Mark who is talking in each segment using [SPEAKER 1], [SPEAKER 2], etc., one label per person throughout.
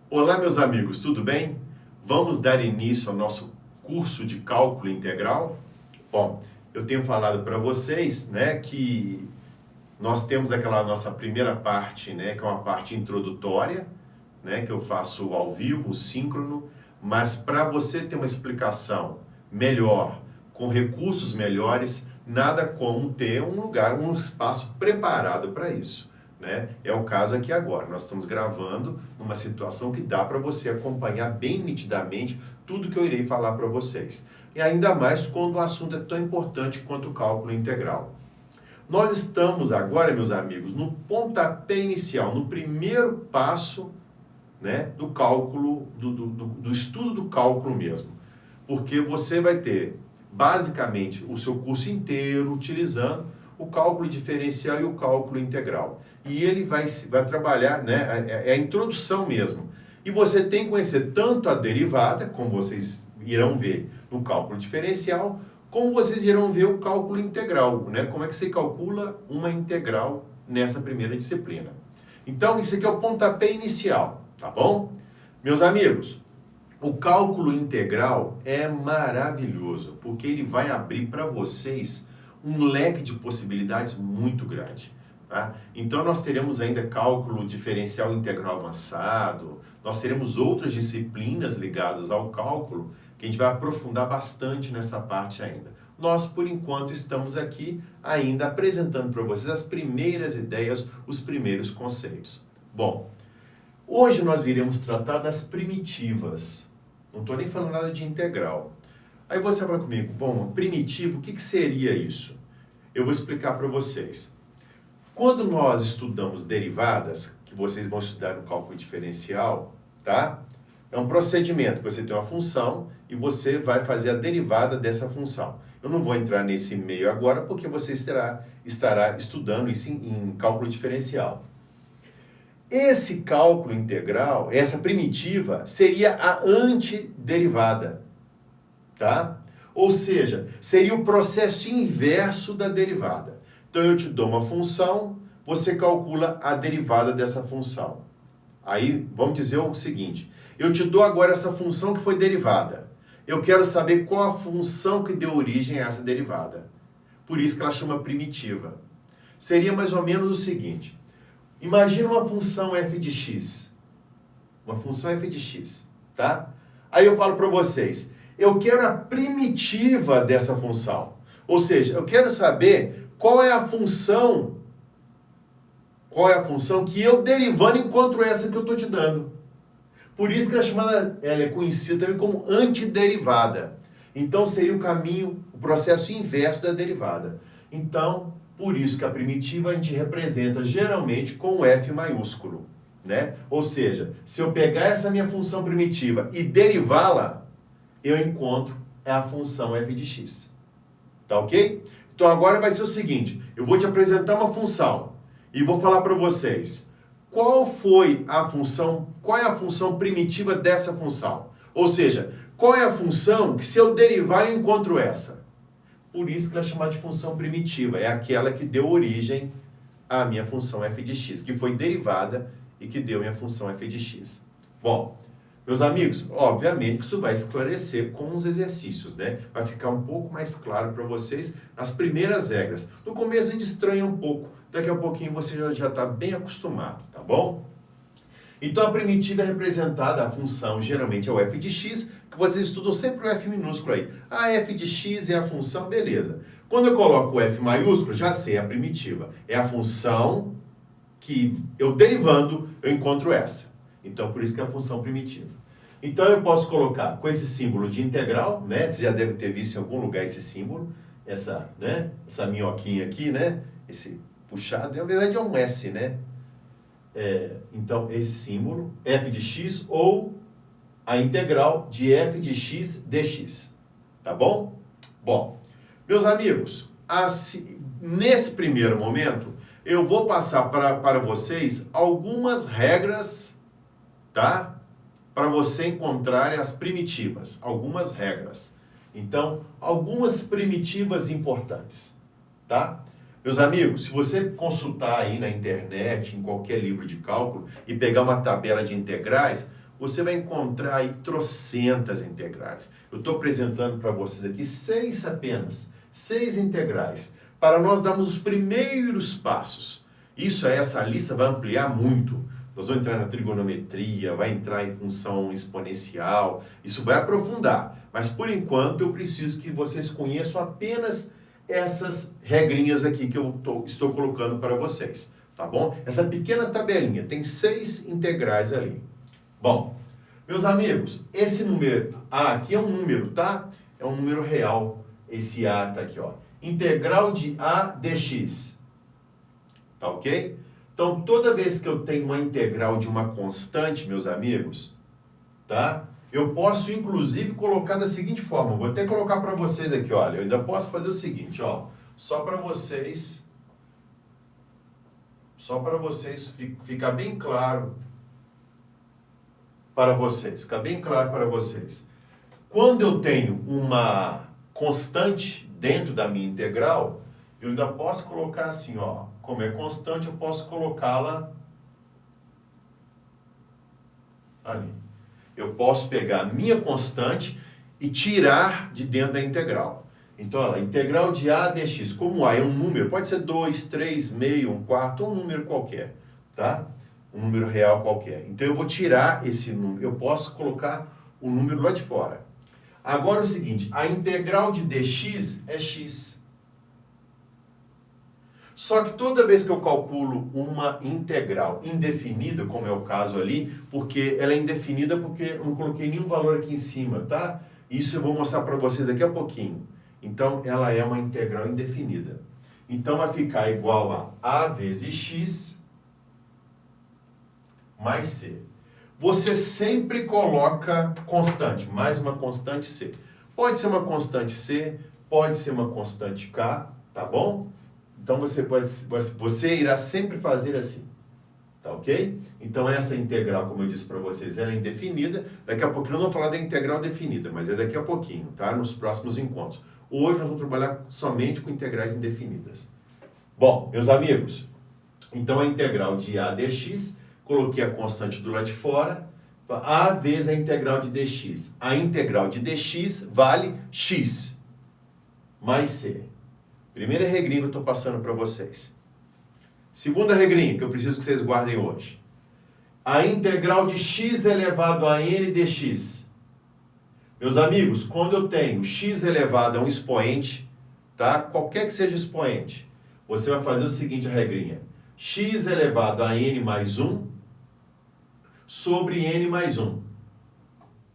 [SPEAKER 1] Olá, meus amigos, tudo bem? Vamos dar início ao nosso curso de cálculo integral? Bom, eu tenho falado para vocês, né, que nós temos aquela nossa primeira parte, né, que é uma parte introdutória, né, que eu faço ao vivo, síncrono, mas para você ter uma explicação melhor, com recursos melhores, nada como ter um lugar, um espaço preparado para isso. Né? É o caso aqui agora. Nós estamos gravando numa situação que dá para você acompanhar bem nitidamente tudo que eu irei falar para vocês. E ainda mais quando o assunto é tão importante quanto o cálculo integral. Nós estamos agora, meus amigos, no pontapé inicial, no primeiro passo, né, do cálculo, do estudo do cálculo mesmo. Porque você vai ter, basicamente, o seu curso inteiro utilizando o cálculo diferencial e o cálculo integral. E ele vai trabalhar, né, é a introdução mesmo. E você tem que conhecer tanto a derivada, como vocês irão ver no cálculo diferencial, como vocês irão ver o cálculo integral, né? Como é que você calcula uma integral nessa primeira disciplina. Então, isso aqui é o pontapé inicial, tá bom? Meus amigos, o cálculo integral é maravilhoso, porque ele vai abrir para vocês um leque de possibilidades muito grande. Tá? Então, nós teremos ainda cálculo diferencial integral avançado, nós teremos outras disciplinas ligadas ao cálculo, que a gente vai aprofundar bastante nessa parte ainda. Nós, por enquanto, estamos aqui ainda apresentando para vocês as primeiras ideias, os primeiros conceitos. Bom, hoje nós iremos tratar das primitivas. Não estou nem falando nada de integral. Aí você fala comigo, bom, primitivo, o que seria isso? Eu vou explicar para vocês. Quando nós estudamos derivadas, que vocês vão estudar no cálculo diferencial, tá? É um procedimento, você tem uma função e você vai fazer a derivada dessa função. Eu não vou entrar nesse meio agora, porque você estará estudando isso em cálculo diferencial. Esse cálculo integral, essa primitiva, seria a antiderivada, tá? Ou seja, seria o processo inverso da derivada. Então, eu te dou uma função, você calcula a derivada dessa função. Aí, vamos dizer o seguinte, eu te dou agora essa função que foi derivada. Eu quero saber qual a função que deu origem a essa derivada. Por isso que ela chama primitiva. Seria mais ou menos o seguinte, imagina uma função f de x. Uma função f de x, tá? Aí eu falo para vocês, eu quero a primitiva dessa função. Ou seja, eu quero saber qual é a função que eu derivando encontro essa que eu estou te dando. Por isso que ela é conhecida também como antiderivada. Então seria o caminho, o processo inverso da derivada. Então, por isso que a primitiva a gente representa geralmente com o F maiúsculo, né? Ou seja, se eu pegar essa minha função primitiva e derivá-la, eu encontro a função f de x. Tá ok? Então agora vai ser o seguinte, eu vou te apresentar uma função e vou falar para vocês qual é a função primitiva dessa função. Ou seja, qual é a função que se eu derivar eu encontro essa. Por isso que ela é chamada de função primitiva, é aquela que deu origem à minha função f de x, que foi derivada e que deu minha função f de x. Bom, meus amigos, obviamente que isso vai esclarecer com os exercícios, né? Vai ficar um pouco mais claro para vocês as primeiras regras. No começo a gente estranha um pouco, daqui a pouquinho você já está bem acostumado, tá bom? Então a primitiva é representada, a função geralmente é o f de x, que vocês estudam sempre o f minúsculo aí. A f de x é a função, beleza. Quando eu coloco o f maiúsculo, já sei a primitiva. É a função que eu derivando, eu encontro essa. Então, por isso que é a função primitiva. Então, eu posso colocar com esse símbolo de integral, né? Você já deve ter visto em algum lugar esse símbolo, essa minhoquinha aqui, né? Esse puxado, na verdade é um S, né? Então, esse símbolo, f de x, ou a integral de f de x dx. Tá bom? Bom, meus amigos, nesse primeiro momento, eu vou passar para vocês algumas regras, tá? Para você encontrar as primitivas, algumas regras. Então, algumas primitivas importantes, tá? Meus amigos, se você consultar aí na internet, em qualquer livro de cálculo, e pegar uma tabela de integrais, você vai encontrar aí trocentas integrais. Eu estou apresentando para vocês aqui 6 apenas, 6 integrais, para nós darmos os primeiros passos. Essa lista vai ampliar muito. Nós vamos entrar na trigonometria, vai entrar em função exponencial, isso vai aprofundar. Mas por enquanto eu preciso que vocês conheçam apenas essas regrinhas aqui que eu estou colocando para vocês, tá bom? Essa pequena tabelinha tem 6 integrais ali. Bom, meus amigos, esse número A aqui é um número, tá? É um número real, esse A tá aqui, ó. Integral de A dx, tá ok? Então, toda vez que eu tenho uma integral de uma constante, meus amigos, tá? Eu posso, inclusive, colocar da seguinte forma. Vou até colocar para vocês aqui, olha. Eu ainda posso fazer o seguinte, ó. Só para vocês ficar bem claro para vocês. Ficar bem claro para vocês. Quando eu tenho uma constante dentro da minha integral, eu ainda posso colocar assim, ó. Como é constante, eu posso colocá-la ali. Eu posso pegar a minha constante e tirar de dentro da integral. Então, olha lá, integral de A dx. Como A é um número, pode ser 2, 3, meio, 1/4, ou um número qualquer, tá? Um número real qualquer. Então, eu vou tirar esse número. Eu posso colocar o número lá de fora. Agora, é o seguinte, a integral de dx é x. Só que toda vez que eu calculo uma integral indefinida, como é o caso ali, porque ela é indefinida porque eu não coloquei nenhum valor aqui em cima, tá? Isso eu vou mostrar para vocês daqui a pouquinho. Então, ela é uma integral indefinida. Então, vai ficar igual a vezes x mais c. Você sempre coloca constante, mais uma constante c. Pode ser uma constante c, pode ser uma constante k, tá bom? Então, você irá sempre fazer assim, tá ok? Então, essa integral, como eu disse para vocês, ela é indefinida. Daqui a pouquinho eu não vou falar da integral definida, mas é daqui a pouquinho, tá? Nos próximos encontros. Hoje nós vamos trabalhar somente com integrais indefinidas. Bom, meus amigos, então a integral de A dx, coloquei a constante do lado de fora, A vezes a integral de dx. A integral de dx vale x mais c. Primeira regrinha que eu estou passando para vocês. Segunda regrinha que eu preciso que vocês guardem hoje. A integral de x elevado a n dx. Meus amigos, quando eu tenho x elevado a um expoente, tá? Qualquer que seja o expoente, você vai fazer o seguinte, a regrinha. X elevado a n mais 1 sobre n mais 1.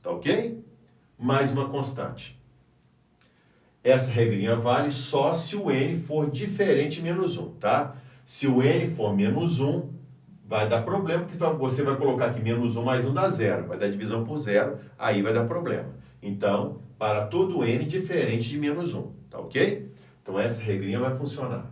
[SPEAKER 1] Tá ok? Mais uma constante. Essa regrinha vale só se o n for diferente de menos 1, tá? Se o n for menos 1, vai dar problema, porque você vai colocar aqui menos 1 mais 1 dá 0. Vai dar divisão por 0, aí vai dar problema. Então, para todo n diferente de menos 1, tá ok? Então, essa regrinha vai funcionar.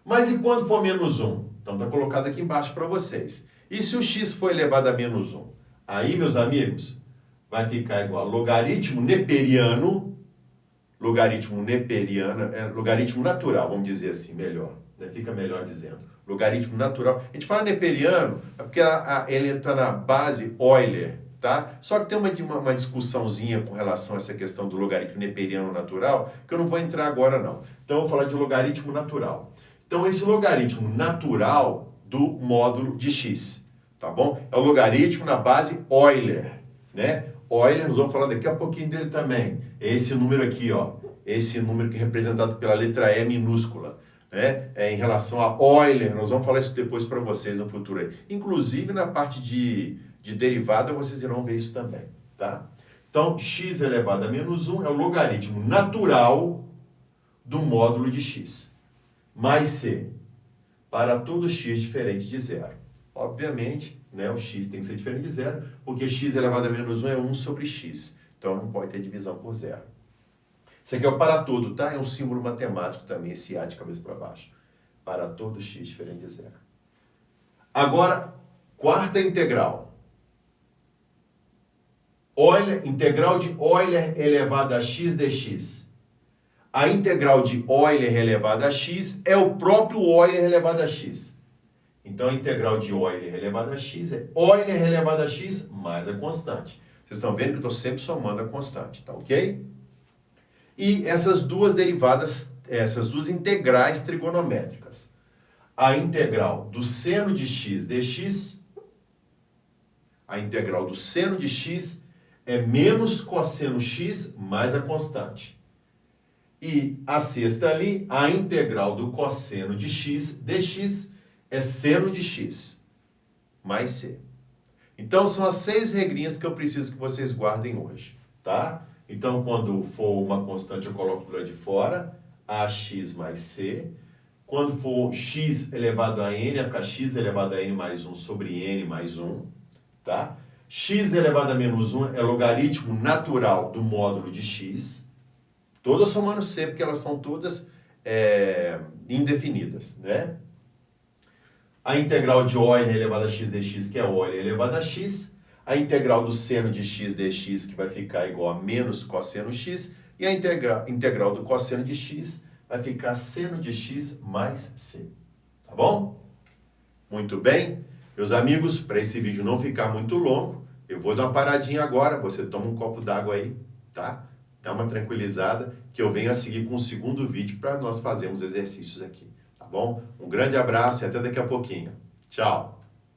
[SPEAKER 1] Mas e quando for menos 1? Então, está colocado aqui embaixo para vocês. E se o x for elevado a menos 1? Aí, meus amigos, vai ficar igual a logaritmo neperiano, logaritmo natural, vamos dizer assim, melhor. Né? Fica melhor dizendo. Logaritmo natural. A gente fala neperiano é porque ele está na base Euler, tá? Só que tem uma discussãozinha com relação a essa questão do logaritmo neperiano natural, que eu não vou entrar agora, não. Então, eu vou falar de logaritmo natural. Então, esse logaritmo natural do módulo de x, tá bom? É o logaritmo na base Euler, né? Euler, nós vamos falar daqui a pouquinho dele também. Esse número aqui, ó. Esse número que é representado pela letra E minúscula, né? Em relação a Euler, nós vamos falar isso depois para vocês no futuro aí. Inclusive, na parte de derivada, vocês irão ver isso também, tá? Então, x elevado a menos 1 é o logaritmo natural do módulo de x, mais c, para todo x diferente de 0. Obviamente, né, o x tem que ser diferente de 0, porque x elevado a menos 1 é 1 sobre x. Então, não pode ter divisão por 0. Isso aqui é o para todo, tá? É um símbolo matemático também, esse A de cabeça para baixo. Para todo x diferente de 0. Agora, quarta integral. Integral de Euler elevado a x dx. A integral de Euler elevado a x é o próprio Euler elevado a x. Então, a integral de Euler elevado a x é Euler elevado a x mais a constante. Vocês estão vendo que eu estou sempre somando a constante, tá ok? E essas duas derivadas, essas duas integrais trigonométricas. A integral do seno de x dx, a integral do seno de x é menos cosseno x mais a constante. E a sexta ali, a integral do cosseno de x dx é seno de x mais c. Então, são as 6 regrinhas que eu preciso que vocês guardem hoje, tá? Então, quando for uma constante, eu coloco do lado de fora, ax mais c. Quando for x elevado a n, vai ficar x elevado a n mais 1 sobre n mais 1, tá? X elevado a menos 1 é logaritmo natural do módulo de x. Todas somando c, porque elas são todas indefinidas, né? A integral de Euler elevado a x dx, que é Euler elevado a x. A integral do seno de x dx, que vai ficar igual a menos cosseno x. E a integral do cosseno de x vai ficar seno de x mais c. Tá bom? Muito bem. Meus amigos, para esse vídeo não ficar muito longo, eu vou dar uma paradinha agora. Você toma um copo d'água aí, tá? Dá uma tranquilizada, que eu venho a seguir com o segundo vídeo para nós fazermos exercícios aqui. Tá bom? Um grande abraço e até daqui a pouquinho. Tchau!